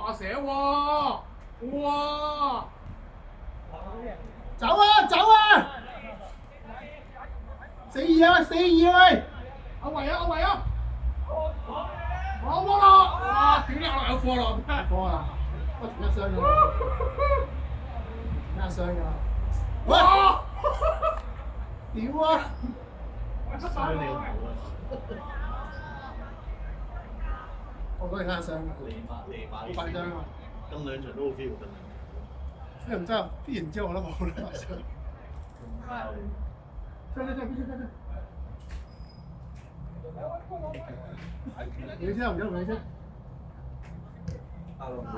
哇射喎！哇！走啊走啊！4-2啊4-2喂！阿維啊阿維啊！冇啦！哇！屌你啊有貨咯！貨啊！我停一箱㗎，停一箱㗎。哇！屌啊！傷你好我嗰陣間箱，離好緊張啊！咁兩場都好 feel 真係。飛唔真係飛完之後我都冇啦，箱。你先唔得你先。阿龍好。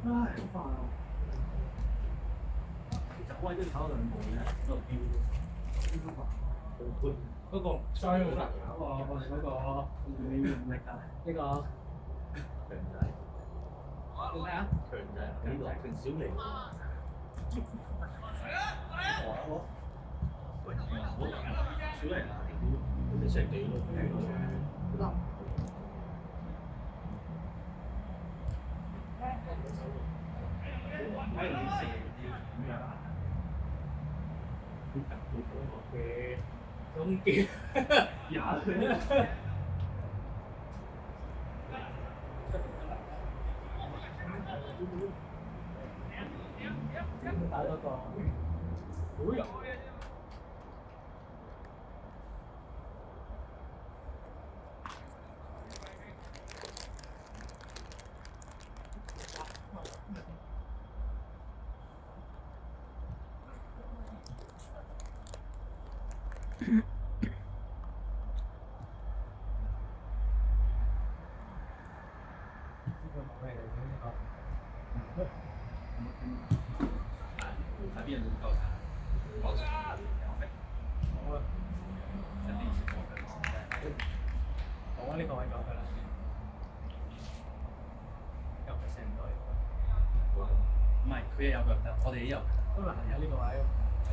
唉，好煩啊！威都炒兩步嘅，就標嗰個衰好難搞喎！我哋嗰個你唔力啊？呢個強仔，叫咩啊？強仔，呢個平小離。喂，小離啊！你成幾咯？總結打多個，好呀！睇邊人夠睇？好啊！我呢個位夠㗎啦，有佢成隊。唔係，佢有腳得，我哋有。都難喺呢個位。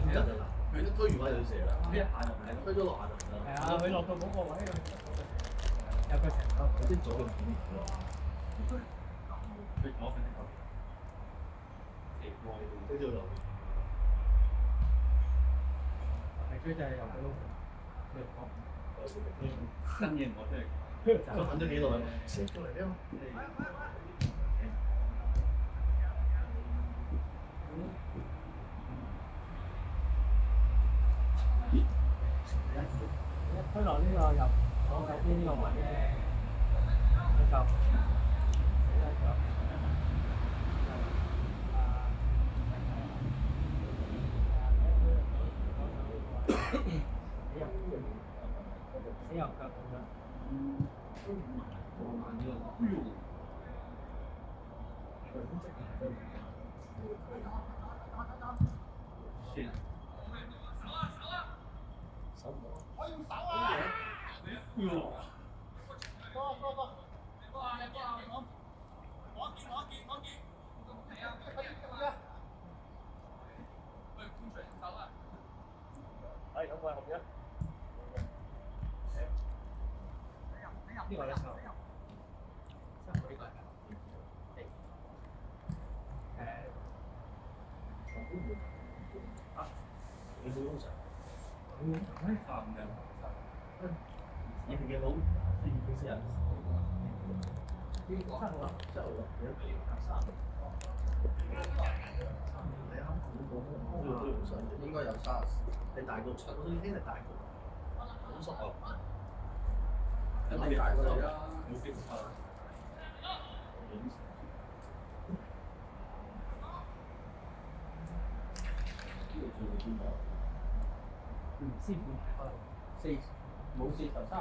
唔得啦，佢都推完位就射啦，呢一下就唔係，推咗落下就唔得。係啊，佢落到嗰個位，有佢成隊。佢啲左腳點嚟？佢左腳定右？推咗落。係追就係由佢咯。新嘢我真係，我等咗幾耐，射過嚟啊！推落呢個入左手邊呢個位，就死右腳咁樣。呢個咧就你冇用上，發唔緊，你係嘅佬，你平時人，呢個7號啦，7號啦，你一嚟3，你啱估過，都用上，應該有30，你大過7，我已經係大過，好熟啊，你大過嚟啦，冇機會差。師傅4冇4頭38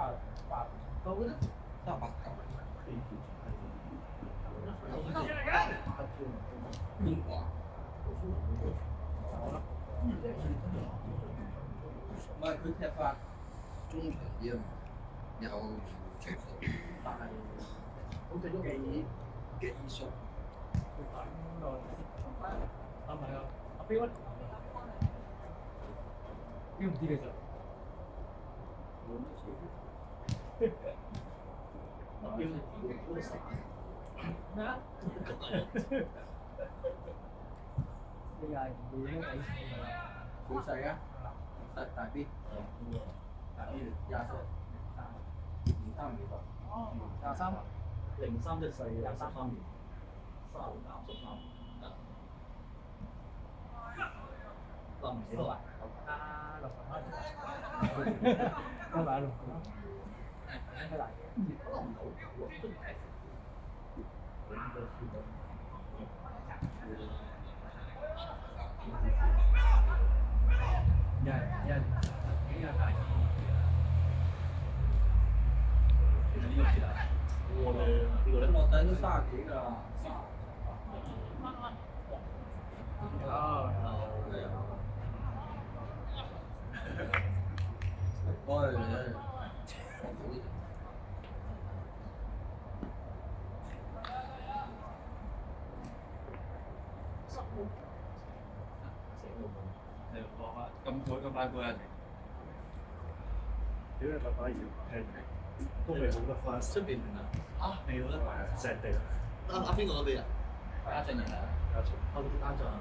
到嘅咧，38頭。邊個啊？唔係佢踢法中場啲啊嘛，有傳球，但係好似都幾嘅藝術。啊唔係啊，阿飛屈，邊唔知你就阿標嗰個神咩啊？你係會咩底線㗎啦？幾細啊？大 B。大 B 23。23幾多23 03即係23 13年，13冧唔起落嚟。啊60蚊，買60蚊，應該大嘅。可能唔到，應該輸到。大。其實呢個其實我哋呢個咧，落底都30幾㗎啦。啊！咁快過人哋。屌你爸爸要聽都未好得翻，出邊啊？未好得石地阿邊個嗰邊啊？家陣人啊？家長，我哋單張啊，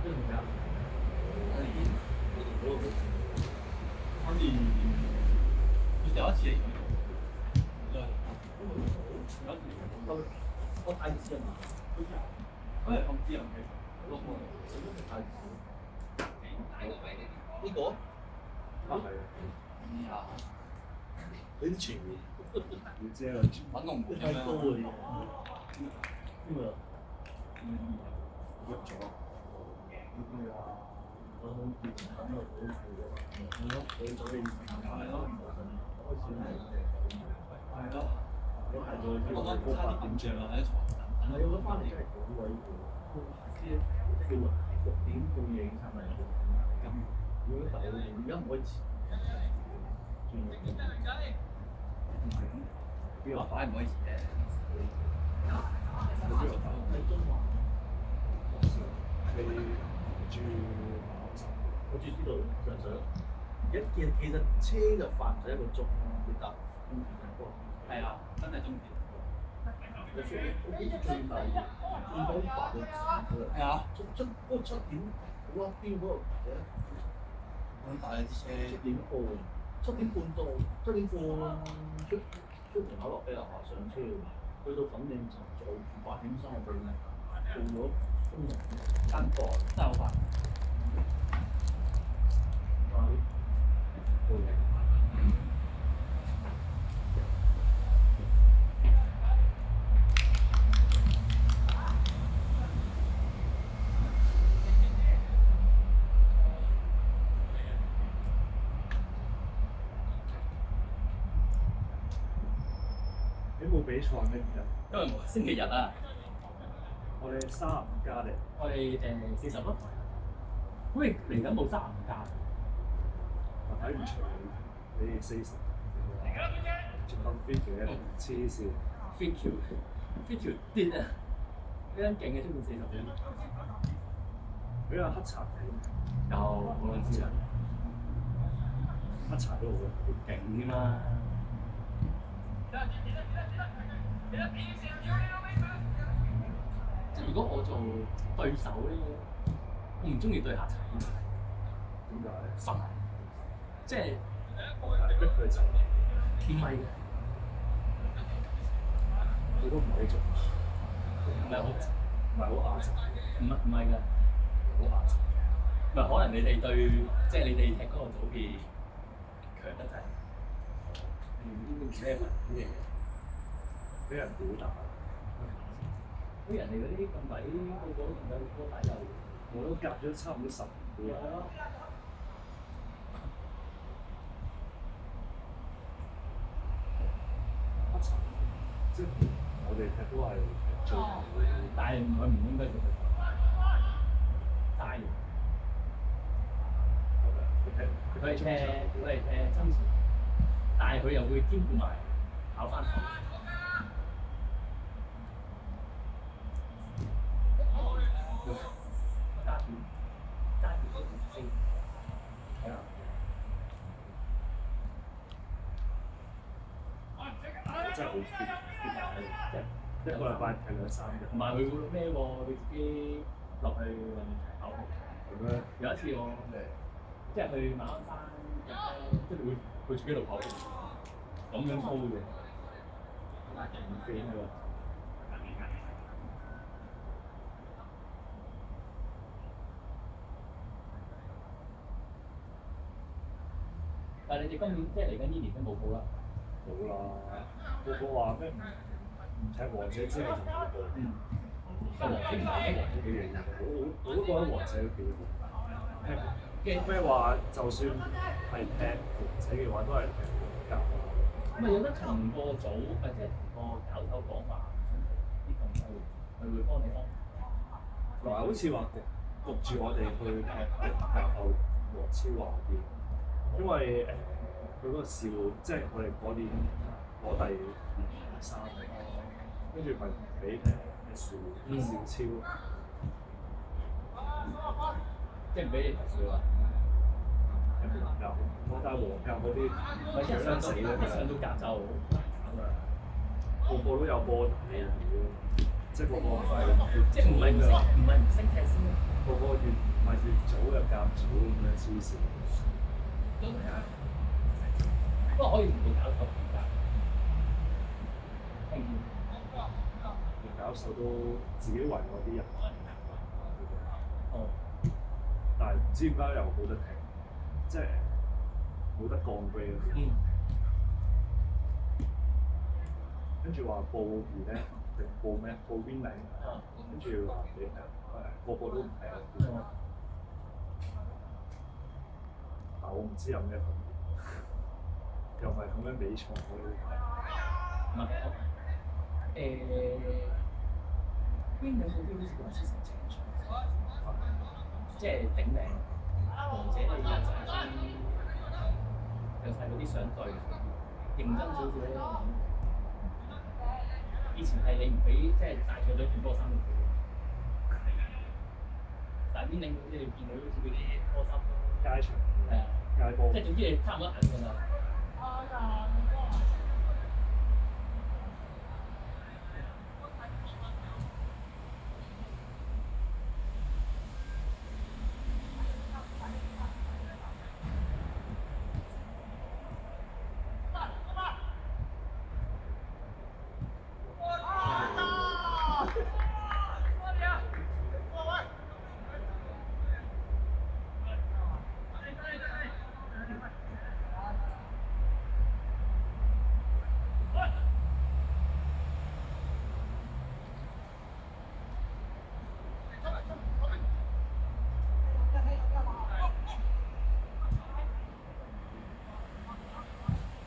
都唔啱。好似有一次嚟我太子啊嘛，我唔知啊，六個。太子。呢個？啊係啊，啊！你啲全面要知啊，揾龍門太高咁樣。啊！邊個？入咗，我好見緊我好攰你咗你係咯，開始係咯。我係做我覺得差啲點著啊喺床。唔係我翻嚟真係好鬼攰，即係叫6點半夜已經差唔多。咁如果大佬而家唔可以遲，邊個擺唔可以遲嘅？喺中環，你住我住呢度上水。其實車就快唔使1個鐘，你搭公園就多。係啊，真係中意。我最大見到8個字係啊，嗰個7點，哇！標嗰個咁大啲車。 7點半，7點半到7點半出門口落俾樓下上車，去到粉嶺站再8點3個半，到咗中環間房真係好快。你冇比賽咩？因為星期日啊，我哋35加嚟，我哋40咯。喂，嚟緊冇35加。我睇唔出你哋40，仲咁 fit 嘅，黐線。 fit 條跌啊！呢間勁嘅出面40點。比較黑茶嘅，有冇人知啊？黑茶都好嘅。勁啲嘛！即係如果我做對手咧，我唔中意對客仔。點解？煩，即係你逼佢走，唔係嘅，佢都唔可以做，唔係好，唔係好雅集，唔係㗎，好雅集。唔係可能你哋對，即係你哋踢嗰個組別強得滯。咩嘢？俾人表達，啲人哋嗰啲咁抵，個個都唔夠波底又。我都隔咗差唔多10年啦。黑茶，即係我哋踢都係做球會，但係佢唔應該做對手，大型。佢係踢真錢，但係佢又會兼顧埋跑翻頭。加條先，係啊。真係好 fit，一個禮拜踢2-3日。唔係佢會咩喎？佢自己落去運動場跑。係咩？有一次我即係去馬鞍山，即係會去自己度跑，咁樣操嘅，唔飛喎。但係你哋今年即係嚟緊呢年都冇報啦。冇啦，個個話咩唔踢王者之後就冇報。但王者唔係王者幾型，我都覺得王者都幾好。咩話？就算係踢王者嘅話，都係踢甲。咁啊有得同個組即係同個教授講話，啲咁細，佢會幫你安排。好似話焗住我哋去踢甲後和超華啲，因為佢嗰個少，即係我哋嗰年攞第2、3，跟住咪俾少超，即係唔俾你投訴啊！有我帶黃甲嗰啲，咪一上到甲就好慘啊！個個都有波打嘅，即係個個即係唔係唔識踢先，個個越早入甲組咁樣黐線。不過可以唔到教授評價，教授都自己圍嗰啲人，哦，但係唔知點解又冇得踢，即係冇得降 grade。跟住話報2咧，定報咩？報 winning， 跟住話俾個個都唔踢。但我唔知有咩分別，又唔係咁樣比賽唔係邊兩個都好似話黐成情場，即係頂命，王者咧有晒嗰啲相對，認真少少咧。以前係你唔俾即係大賽隊轉波衫嘅，但係邊領你哋見到好似嗰啲波衫街場，係啊，街波，即係總之你差唔多行㗎啦。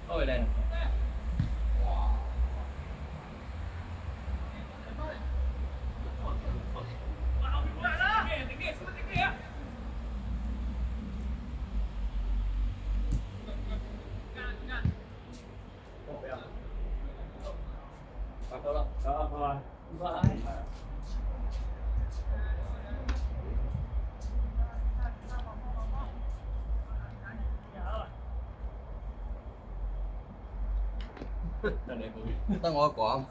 多謝靚。好啦，好，拜拜。拜拜。得我一個啊！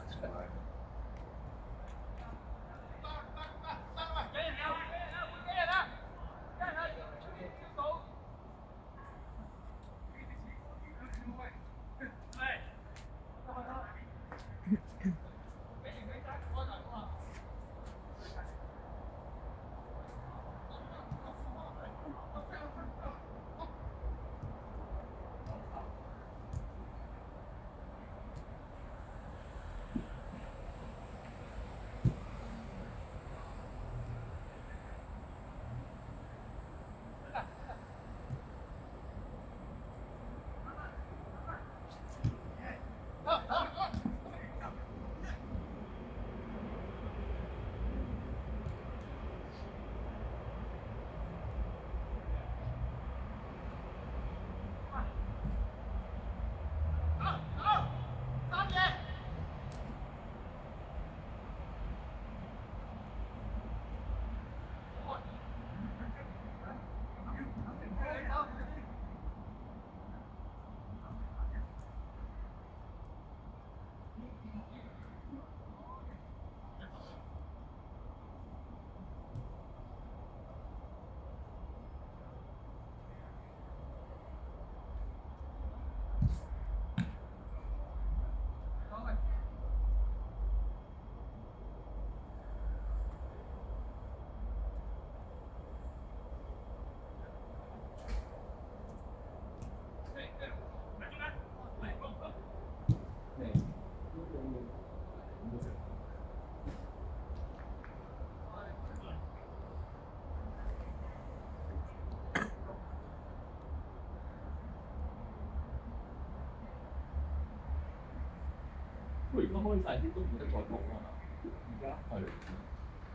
果而家開晒啲都唔得再講啊嘛。而家係。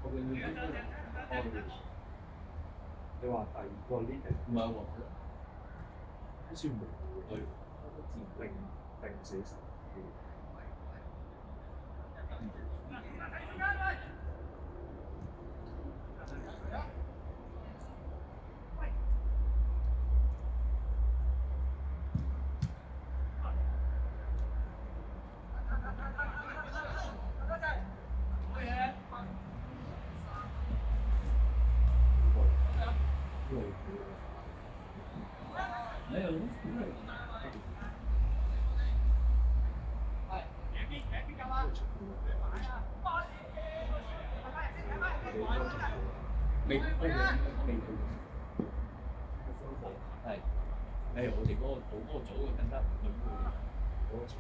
我永遠都開嘅。你話第二個 leader 唔係喎，好似冇係零死神。沒有，未係，我哋嗰個組更加唔會嗰個組。